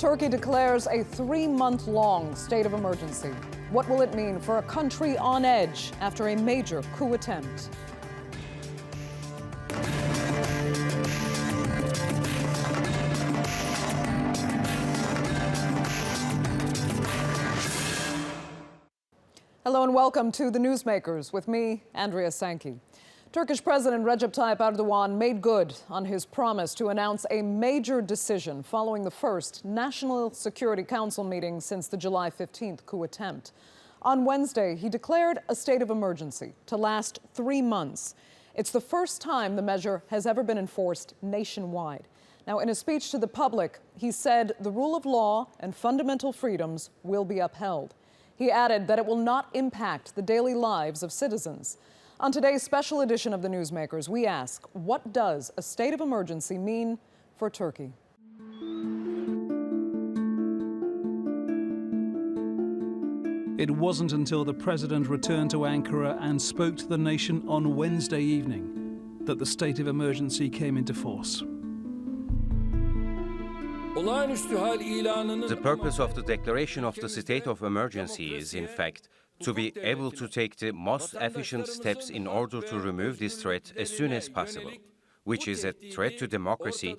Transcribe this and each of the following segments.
Turkey declares a 3-month-long state of emergency. What will it mean for a country on edge after a major coup attempt? Hello and welcome to the Newsmakers with me, Andrea Sankey. Turkish President Recep Tayyip Erdogan made good on his promise to announce a major decision following the first National Security Council meeting since the July 15th coup attempt. On Wednesday, he declared a state of emergency to last 3 months. It's the first time the measure has ever been enforced nationwide. Now, in a speech to the public, he said the rule of law and fundamental freedoms will be upheld. He added that it will not impact the daily lives of citizens. On today's special edition of the Newsmakers, we ask, what does a state of emergency mean for Turkey? It wasn't until the president returned to Ankara and spoke to the nation on Wednesday evening that the state of emergency came into force. The purpose of the declaration of the state of emergency is, in fact, to be able to take the most efficient steps in order to remove this threat as soon as possible, which is a threat to democracy,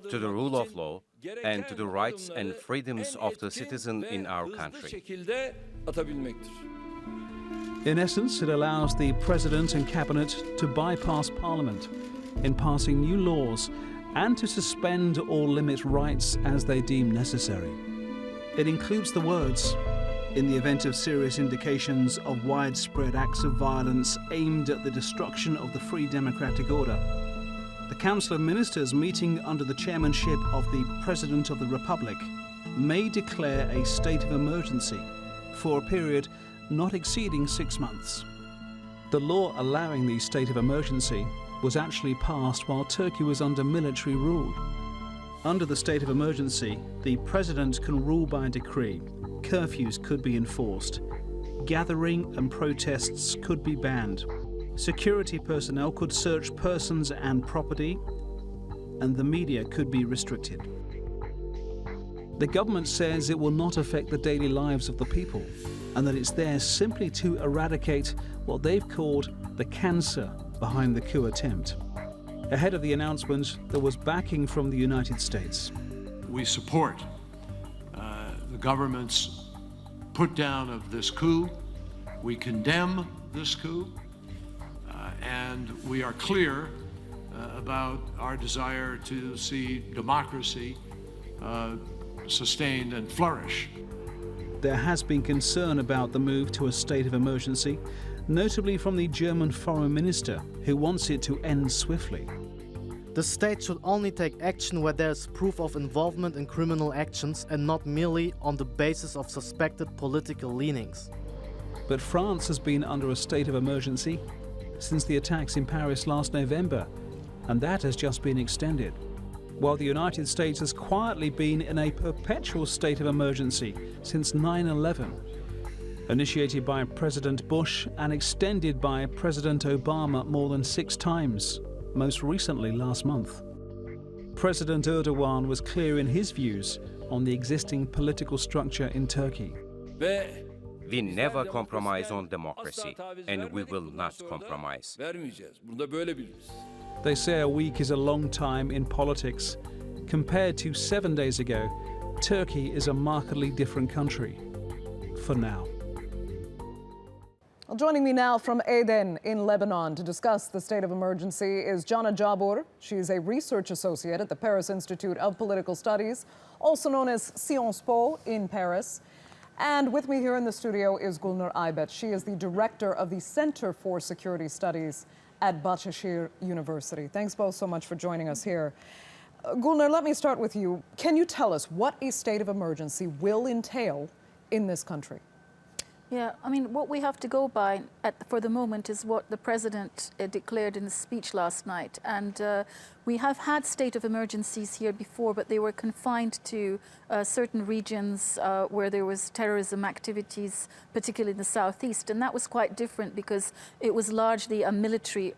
to the rule of law, and to the rights and freedoms of the citizen in our country. In essence, it allows the president and cabinet to bypass parliament in passing new laws and to suspend or limit rights as they deem necessary. It includes the words, in the event of serious indications of widespread acts of violence aimed at the destruction of the free democratic order, the Council of Ministers, meeting under the chairmanship of the President of the Republic, may declare a state of emergency for a period not exceeding 6 months. The law allowing the state of emergency was actually passed while Turkey was under military rule. Under the state of emergency, the President can rule by decree. Curfews could be enforced. Gathering and protests could be banned. Security personnel could search persons and property, and the media could be restricted. The government says it will not affect the daily lives of the people, and that it's there simply to eradicate what they've called the cancer behind the coup attempt. Ahead of the announcement, there was backing from the United States. We support the government's put down of this coup. We condemn this coup, and we are clear about our desire to see democracy sustained and flourish. There has been concern about the move to a state of emergency, notably from the German foreign minister, who wants it to end swiftly. The state should only take action where there is proof of involvement in criminal actions and not merely on the basis of suspected political leanings. But France has been under a state of emergency since the attacks in Paris last November, and that has just been extended, while the United States has quietly been in a perpetual state of emergency since 9/11, initiated by President Bush and extended by President Obama more than 6 times. Most recently last month. President Erdogan was clear in his views on the existing political structure in Turkey. We never compromise on democracy, and we will not compromise. They say a week is a long time in politics. Compared to 7 days ago, Turkey is a markedly different country. For now. Well, joining me now from Aden in Lebanon to discuss the state of emergency is Jana Jabbour. She's a research associate at the Paris Institute of Political Studies, also known as Sciences Po in Paris. And with me here in the studio is Gulnur Aybet. She is the director of the Center for Security Studies at Bahçeşehir University. Thanks both so much for joining us here. Gulnur, let me start with you. Can you tell us what a state of emergency will entail in this country? Yeah, I mean, what we have to go by for the moment is what the president declared in the speech last night. And we have had state of emergencies here before, but they were confined to certain regions where there was terrorism activities, particularly in the southeast. And that was quite different because it was largely a military,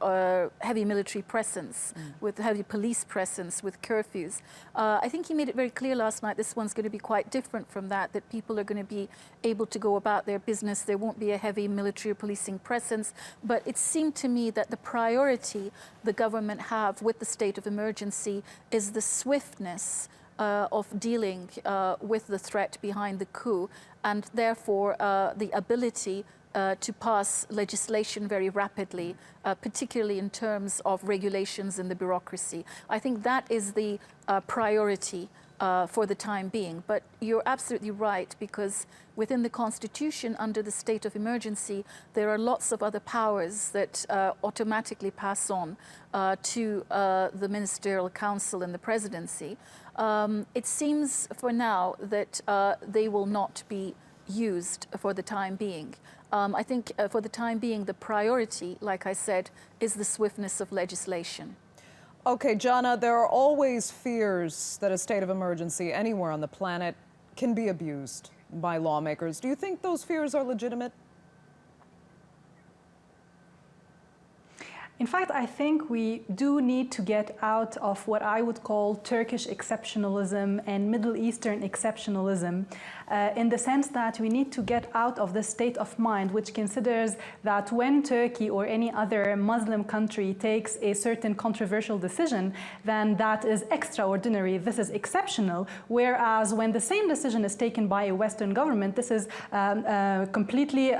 heavy military presence, with heavy police presence, with curfews. I think he made it very clear last night this one's going to be quite different from that people are going to be able to go about their business. There won't be a heavy military or policing presence. But it seemed to me that the priority the government have with the state of emergency is the swiftness of dealing with the threat behind the coup, and therefore the ability to pass legislation very rapidly, particularly in terms of regulations and the bureaucracy. I think that is the priority for the time being. But you're absolutely right, because within the Constitution, under the state of emergency, there are lots of other powers that automatically pass on to the Ministerial Council and the Presidency. It seems for now that they will not be used for the time being. I think for the time being, the priority, like I said, is the swiftness of legislation. Okay, Jana, there are always fears that a state of emergency anywhere on the planet can be abused by lawmakers. Do you think those fears are legitimate? In fact, I think we do need to get out of what I would call Turkish exceptionalism and Middle Eastern exceptionalism, in the sense that we need to get out of the state of mind which considers that when Turkey or any other Muslim country takes a certain controversial decision, then that is extraordinary, this is exceptional, whereas when the same decision is taken by a Western government, this is completely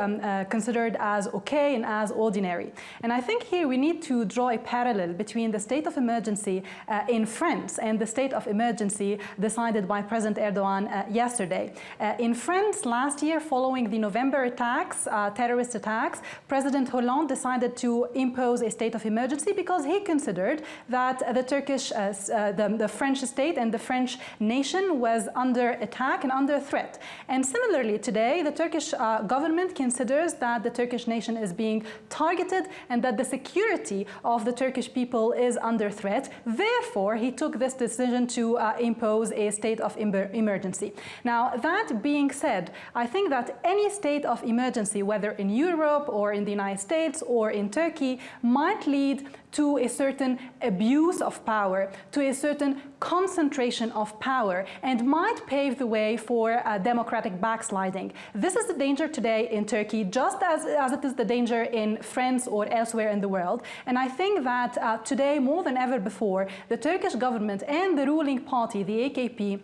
considered as okay and as ordinary. And I think here we need to draw a parallel between the state of emergency in France and the state of emergency decided by President Erdogan yesterday. In France last year, following the November attacks, terrorist attacks, President Hollande decided to impose a state of emergency because he considered that the French state and the French nation was under attack and under threat. And similarly today, the Turkish government considers that the Turkish nation is being targeted and that the security of the Turkish people is under threat. Therefore, he took this decision to impose a state of emergency. Now, that being said, I think that any state of emergency, whether in Europe or in the United States or in Turkey, might lead to a certain abuse of power, to a certain concentration of power, and might pave the way for democratic backsliding. This is the danger today in Turkey, just as it is the danger in France or elsewhere in the world. And I think that today, more than ever before, the Turkish government and the ruling party, the AKP,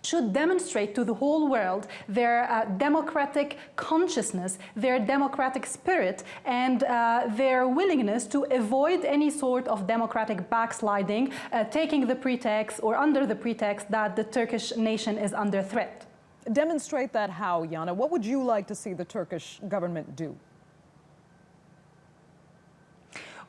should demonstrate to the whole world their democratic consciousness, their democratic spirit, and their willingness to avoid any sort of democratic backsliding, taking the pretext or under the pretext that the Turkish nation is under threat. Demonstrate that how, Jana? What would you like to see the Turkish government do?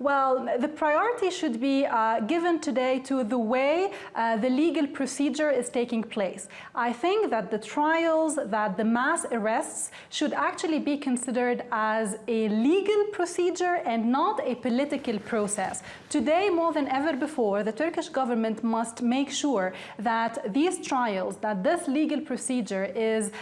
Well, the priority should be given today to the way the legal procedure is taking place. I think that the trials, that the mass arrests should actually be considered as a legal procedure and not a political process. Today, more than ever before, the Turkish government must make sure that these trials, that this legal procedure is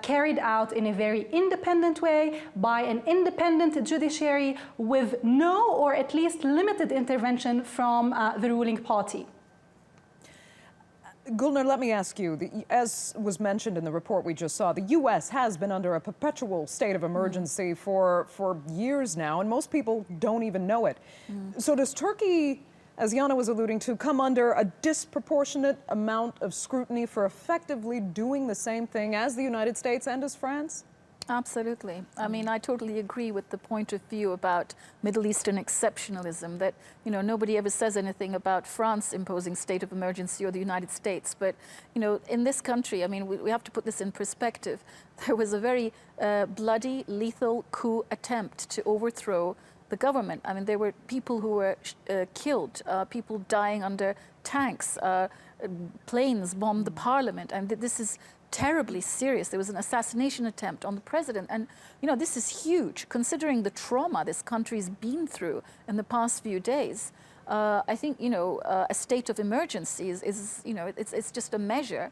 carried out in a very independent way by an independent judiciary with no or at least limited intervention from the ruling party. Gulnur, let me ask you, as was mentioned in the report we just saw, the U.S. has been under a perpetual state of emergency for years now, and most people don't even know it. So does Turkey, as Jana was alluding to, come under a disproportionate amount of scrutiny for effectively doing the same thing as the United States and as France? Absolutely. I mean, I totally agree with the point of view about Middle Eastern exceptionalism, that, you know, nobody ever says anything about France imposing state of emergency or the United States. But, you know, in this country, I mean, we have to put this in perspective. There was a very bloody, lethal coup attempt to overthrow the government. I mean, there were people who were killed, people dying under tanks, planes bombed the parliament, and this is terribly serious. There was an assassination attempt on the president. And, this is huge, considering the trauma this country's been through in the past few days. I think, a state of emergency is it's just a measure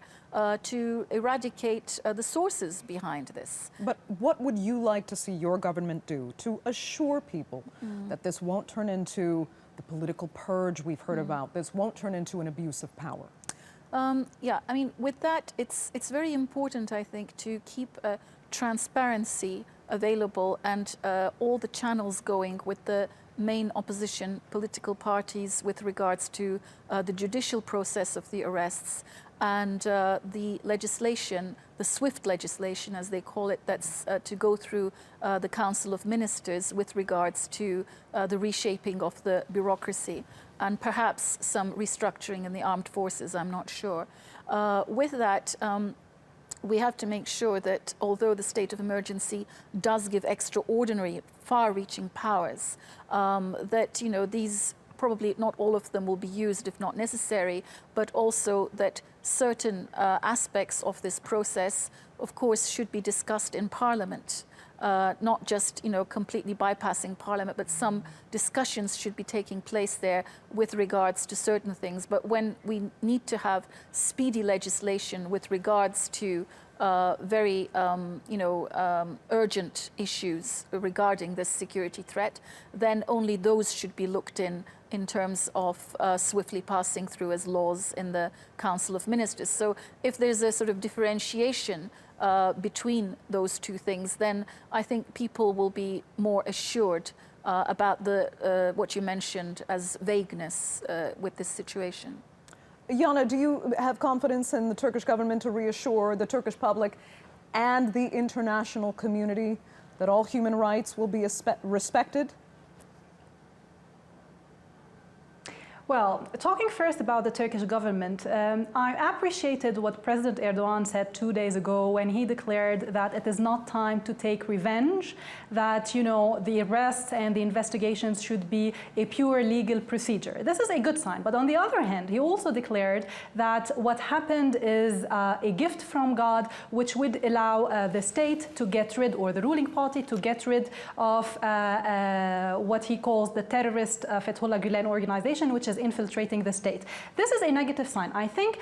to eradicate the sources behind this. But what would you like to see your government do to assure people that this won't turn into the political purge we've heard about, this won't turn into an abuse of power? With that, it's very important, I think, to keep transparency available and all the channels going with the main opposition political parties with regards to the judicial process of the arrests and the legislation, the SWIFT legislation, as they call it, that's to go through the Council of Ministers with regards to the reshaping of the bureaucracy and perhaps some restructuring in the armed forces, I'm not sure. With that, we have to make sure that although the state of emergency does give extraordinary, far-reaching powers, that, these probably not all of them will be used if not necessary, but also that certain aspects of this process, of course, should be discussed in Parliament. Not just, completely bypassing Parliament, but some discussions should be taking place there with regards to certain things. But when we need to have speedy legislation with regards to very, urgent issues regarding this security threat, then only those should be looked in terms of swiftly passing through as laws in the Council of Ministers. So if there's a sort of differentiation between those two things, then I think people will be more assured about the what you mentioned as vagueness with this situation. Jana, do you have confidence in the Turkish government to reassure the Turkish public and the international community that all human rights will be respected? Well, talking first about the Turkish government, I appreciated what President Erdogan said 2 days ago when he declared that it is not time to take revenge, that, the arrests and the investigations should be a pure legal procedure. This is a good sign. But on the other hand, he also declared that what happened is a gift from God, which would allow the state to get rid, or the ruling party to get rid of what he calls the terrorist Fethullah Gülen organization, which is infiltrating the state. This is a negative sign. I think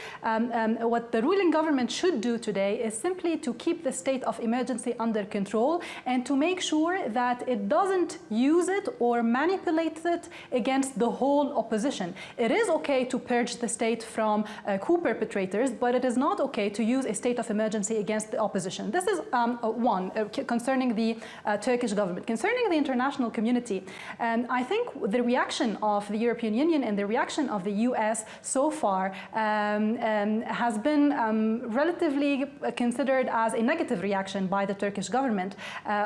what the ruling government should do today is simply to keep the state of emergency under control and to make sure that it doesn't use it or manipulate it against the whole opposition. It is okay to purge the state from coup perpetrators, but it is not okay to use a state of emergency against the opposition. This is one concerning the Turkish government. Concerning the international community, I think the reaction of the European Union and the reaction of the US so far has been relatively considered as a negative reaction by the Turkish government.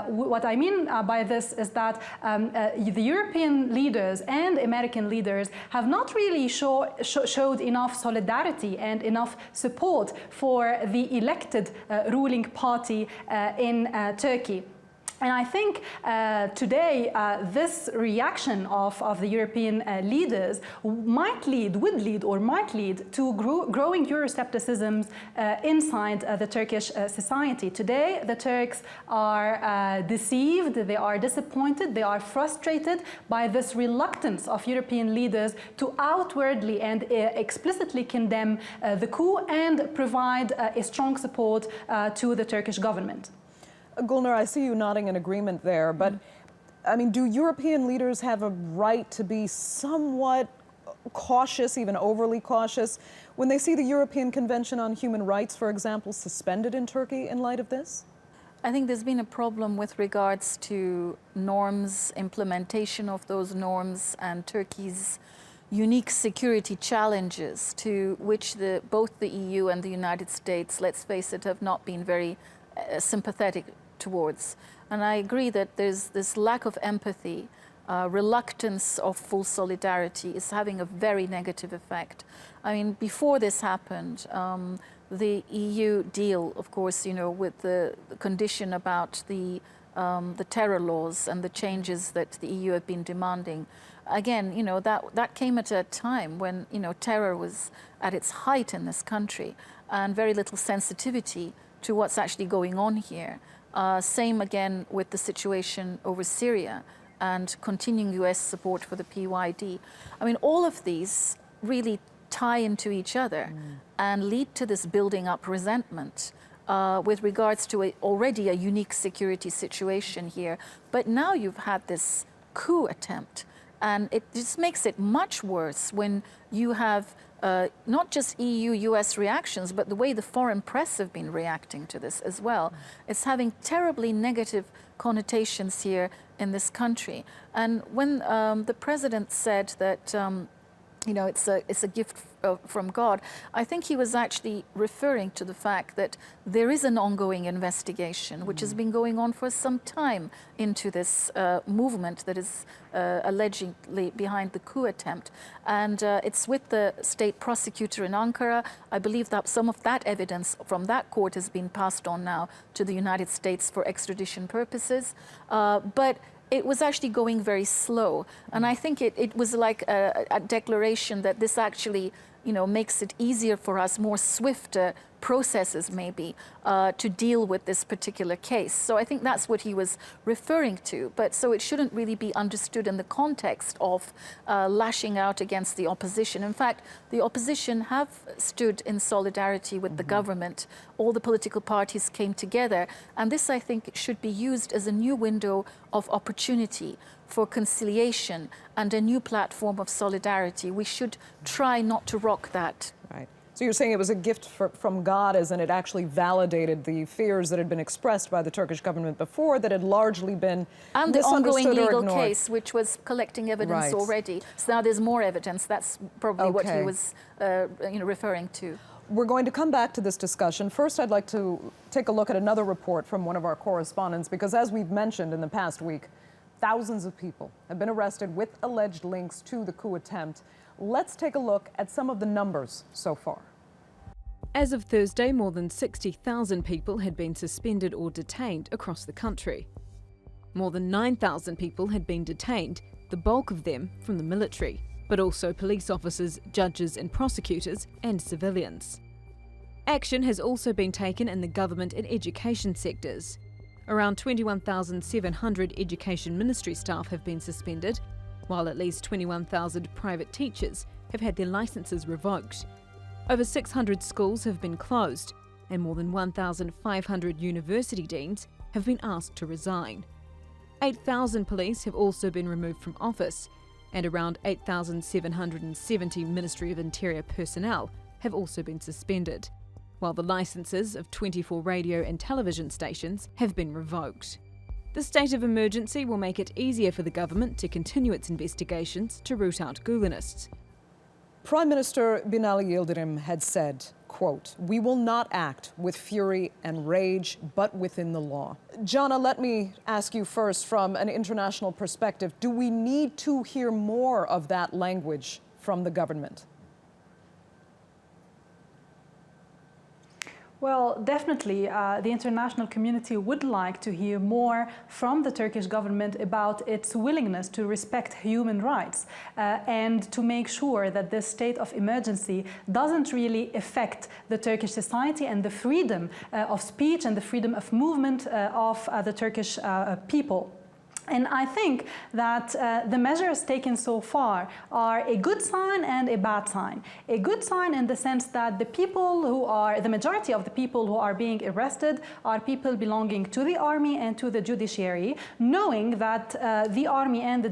What I mean by this is that the European leaders and American leaders have not really showed enough solidarity and enough support for the elected ruling party in Turkey. And I think today this reaction of the European leaders might lead to growing Euroscepticism inside the Turkish society. Today, the Turks are deceived, they are disappointed, they are frustrated by this reluctance of European leaders to outwardly and explicitly condemn the coup and provide a strong support to the Turkish government. Gulnur, I see you nodding in agreement there, but I mean, do European leaders have a right to be somewhat cautious, even overly cautious, when they see the European Convention on Human Rights, for example, suspended in Turkey in light of this? I think there's been a problem with regards to norms, implementation of those norms, and Turkey's unique security challenges to which both the EU and the United States, let's face it, have not been very sympathetic towards. And I agree that there's this lack of empathy, reluctance of full solidarity is having a very negative effect. I mean, before this happened, the EU deal, of course, with the condition about the terror laws and the changes that the EU have been demanding. Again, that came at a time when, terror was at its height in this country. and very little sensitivity to what's actually going on here. Same again with the situation over Syria and continuing US support for the PYD. I mean, all of these really tie into each other and lead to this building up resentment with regards to already a unique security situation here. But now you've had this coup attempt, and it just makes it much worse when you have not just EU-US reactions, but the way the foreign press have been reacting to this as well. It's having terribly negative connotations here in this country. And when the president said that you know, it's a gift from God, I think he was actually referring to the fact that there is an ongoing investigation which has been going on for some time into this movement that is allegedly behind the coup attempt. And it's with the state prosecutor in Ankara. I believe that some of that evidence from that court has been passed on now to the United States for extradition purposes. But it was actually going very slow. And I think it was like a declaration that this actually, you know, makes it easier for us, more swift processes maybe, to deal with this particular case. So I think that's what he was referring to. But so it shouldn't really be understood in the context of lashing out against the opposition. In fact, the opposition have stood in solidarity with the government. All the political parties came together. And this, I think, should be used as a new window of opportunity for conciliation and a new platform of solidarity. We should try not to rock that. Right. So you're saying it was a gift from God, as in it actually validated the fears that had been expressed by the Turkish government before that had largely been and the ongoing legal ignored. Case, which was collecting evidence already. So now there's more evidence. That's probably what he was referring to. We're going to come back to this discussion. First, I'd like to take a look at another report from one of our correspondents, because as we've mentioned in the past week, thousands of people have been arrested with alleged links to the coup attempt. Let's take a look at some of the numbers so far. As of Thursday, more than 60,000 people had been suspended or detained across the country. More than 9,000 people had been detained, the bulk of them from the military, but also police officers, judges and prosecutors, and civilians. Action has also been taken in the government and education sectors. Around 21,700 education ministry staff have been suspended, while at least 21,000 private teachers have had their licences revoked. Over 600 schools have been closed, and more than 1,500 university deans have been asked to resign. 8,000 police have also been removed from office, and around 8,770 Ministry of Interior personnel have also been suspended, while the licences of 24 radio and television stations have been revoked. The state of emergency will make it easier for the government to continue its investigations to root out Gulnists. Prime Minister Binali Yildirim had said, quote, "We will not act with fury and rage, but within the law." Jana, let me ask you first, from an international perspective, do we need to hear more of that language from the government? Well, definitely, the international community would like to hear more from the Turkish government about its willingness to respect human rights and to make sure that this state of emergency doesn't really affect the Turkish society and the freedom of speech and the freedom of movement of the Turkish people. And I think that the measures taken so far are a good sign and a bad sign. A good sign in the sense that the majority of the people who are being arrested are people belonging to the army and to the judiciary, knowing that the army and the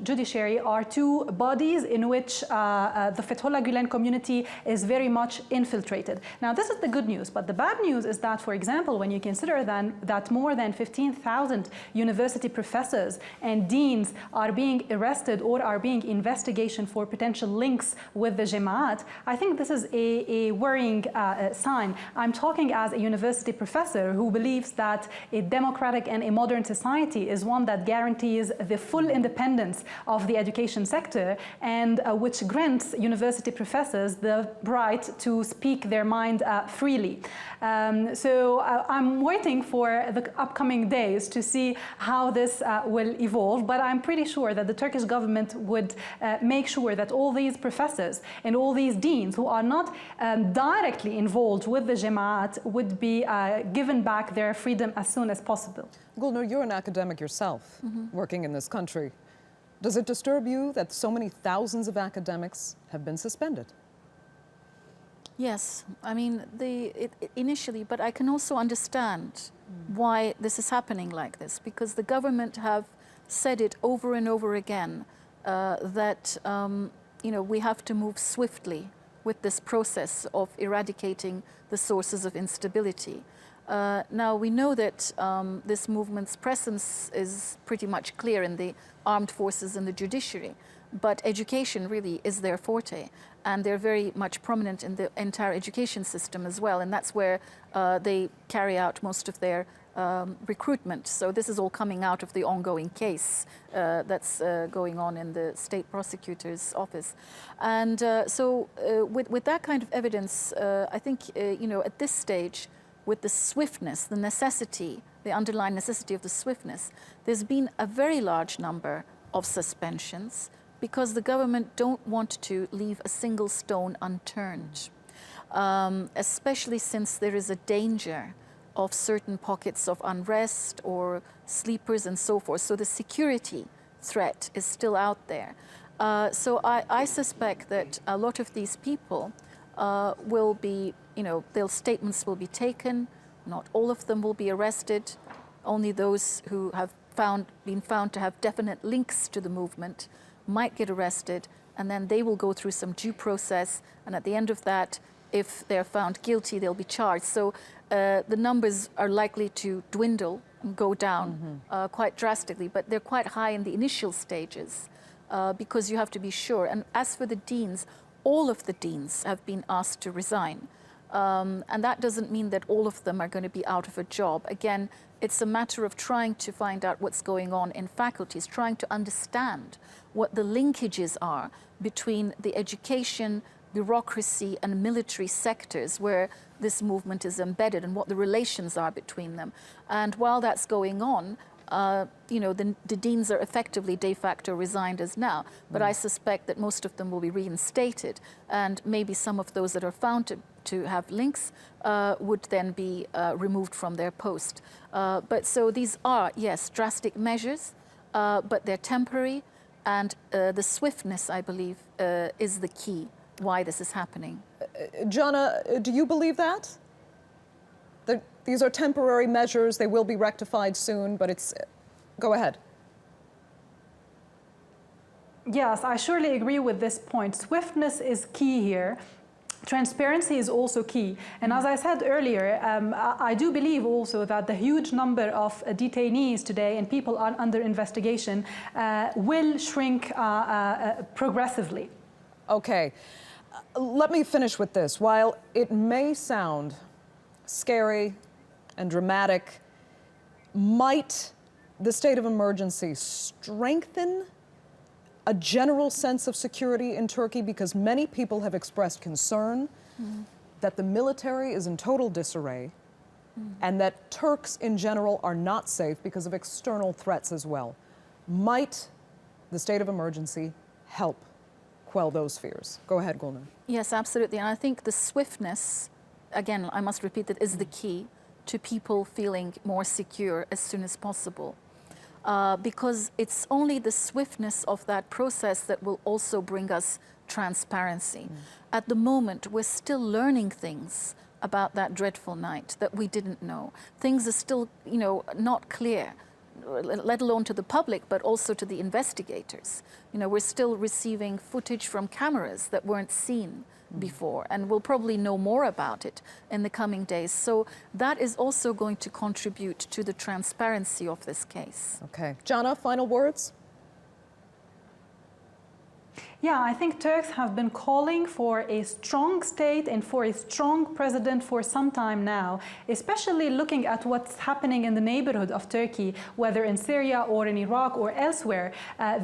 judiciary are two bodies in which the Fethullah Gulen community is very much infiltrated. Now, this is the good news, but the bad news is that, for example, when you consider that more than 15,000 university professors and deans are being arrested or are being investigated for potential links with the Jamaat, I think this is a worrying sign. I'm talking as a university professor who believes that a democratic and a modern society is one that guarantees the full independence of the education sector and which grants university professors the right to speak their mind freely. So I'm waiting for the upcoming days to see how this will evolve, but I'm pretty sure that the Turkish government would make sure that all these professors and all these deans who are not directly involved with the Jamaat would be given back their freedom as soon as possible. Gulnur, you're an academic yourself, working in this country. Does it disturb you that so many thousands of academics have been suspended? Yes, I mean, initially, but I can also understand why this is happening like this, because the government have said it over and over again that we have to move swiftly with this process of eradicating the sources of instability. Now, we know that this movement's presence is pretty much clear in the armed forces and the judiciary, but education really is their forte, and they're very much prominent in the entire education system as well, and that's where they carry out most of their recruitment. So this is all coming out of the ongoing case that's going on in the state prosecutor's office. And so with that kind of evidence, I think, at this stage, with the swiftness, the necessity, the underlying necessity of the swiftness, there's been a very large number of suspensions because the government don't want to leave a single stone unturned, especially since there is a danger of certain pockets of unrest or sleepers and so forth. So the security threat is still out there. So I suspect that a lot of these people will be, their statements will be taken. Not all of them will be arrested. Only those who have been found to have definite links to the movement might get arrested, and then they will go through some due process, and at the end of that, if they're found guilty, they'll be charged. So the numbers are likely to dwindle and go down quite drastically, but they're quite high in the initial stages because you have to be sure. And as for the deans, all of the deans have been asked to resign. And that doesn't mean that all of them are going to be out of a job. Again, it's a matter of trying to find out what's going on in faculties, trying to understand what the linkages are between the education, bureaucracy, and military sectors where this movement is embedded and what the relations are between them. And while that's going on, the deans are effectively de facto resigned as now, but I suspect that most of them will be reinstated, and maybe some of those that are found to have links would then be removed from their post. But so these are, yes, drastic measures, but they're temporary, and the swiftness, I believe, is the key why this is happening. Jana, do you believe that? These are temporary measures, they will be rectified soon, but it's... Go ahead. Yes, I surely agree with this point. Swiftness is key here. Transparency is also key. And as I said earlier, I do believe also that the huge number of detainees today and people under investigation will shrink progressively. Okay. Let me finish with this. While it may sound scary and dramatic, might the state of emergency strengthen a general sense of security in Turkey? Because many people have expressed concern that the military is in total disarray and that Turks in general are not safe because of external threats as well. Might the state of emergency help quell those fears? Go ahead, Gulnur. Yes, absolutely. And I think the swiftness, again, I must repeat that, is the key to people feeling more secure as soon as possible. Because it's only the swiftness of that process that will also bring us transparency. At the moment, we're still learning things about that dreadful night that we didn't know. Things are still, not clear, let alone to the public, but also to the investigators. We're still receiving footage from cameras that weren't seen before, and we'll probably know more about it in the coming days. So that is also going to contribute to the transparency of this case. Okay. Jana, final words? Yeah, I think Turks have been calling for a strong state and for a strong president for some time now, especially looking at what's happening in the neighborhood of Turkey, whether in Syria or in Iraq or elsewhere.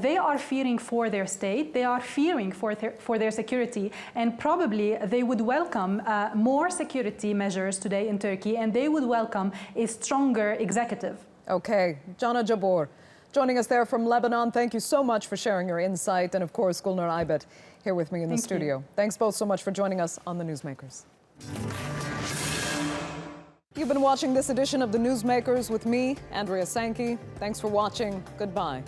They are fearing for their state, they are fearing for their security, and probably they would welcome more security measures today in Turkey, and they would welcome a stronger executive. Okay. Jana, Jabbour, Joining us there from Lebanon, thank you so much for sharing your insight. And of course, Gulnur Aybet here with me in the studio. Thanks both so much for joining us on the Newsmakers. You've been watching this edition of the Newsmakers with me, Andrea Sankey. Thanks for watching. Goodbye.